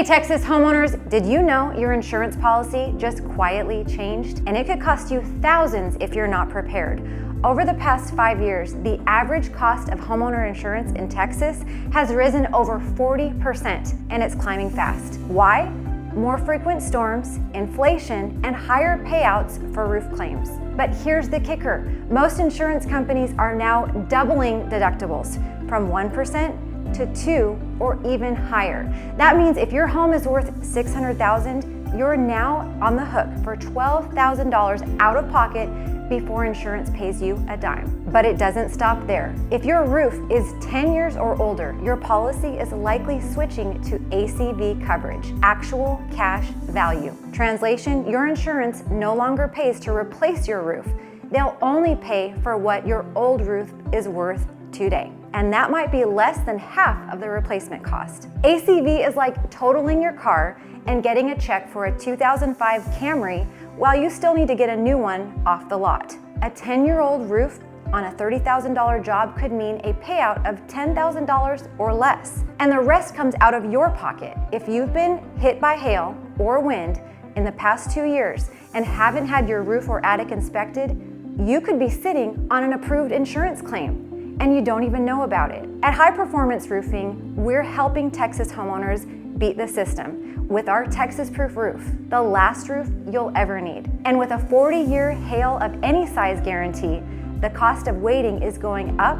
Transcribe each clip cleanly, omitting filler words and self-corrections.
Hey Texas homeowners, did you know your insurance policy just quietly changed? And it could cost you thousands if you're not prepared. Over the past 5 years, the average cost of homeowner insurance in Texas has risen over 40%, and it's climbing fast. Why? More frequent storms, inflation, and higher payouts for roof claims. But here's the kicker. Most insurance companies are now doubling deductibles from 1% to 2 or even higher. That means if your home is worth $600,000, you're now on the hook for $12,000 out of pocket before insurance pays you a dime. But it doesn't stop there. If your roof is 10 years or older, your policy is likely switching to ACV coverage, actual cash value. Translation, your insurance no longer pays to replace your roof. They'll only pay for what your old roof is worth today. And that might be less than half of the replacement cost. ACV is like totaling your car and getting a check for a 2005 Camry while you still need to get a new one off the lot. A 10-year-old roof on a $30,000 job could mean a payout of $10,000 or less. And the rest comes out of your pocket. If you've been hit by hail or wind in the past 2 years and haven't had your roof or attic inspected, you could be sitting on an approved insurance claim, and you don't even know about it. At High Performance Roofing, we're helping Texas homeowners beat the system with our Texas-proof roof, the last roof you'll ever need. And with a 40-year hail of any size guarantee, the cost of waiting is going up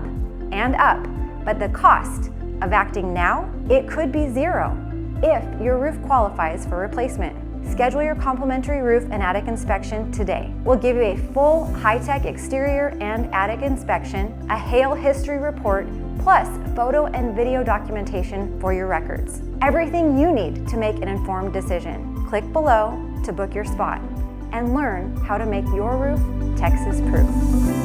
and up, but the cost of acting now, it could be zero if your roof qualifies for replacement. Schedule your complimentary roof and attic inspection today. We'll give you a full high-tech exterior and attic inspection, a hail history report, plus photo and video documentation for your records. Everything you need to make an informed decision. Click below to book your spot and learn how to make your roof Texas-proof.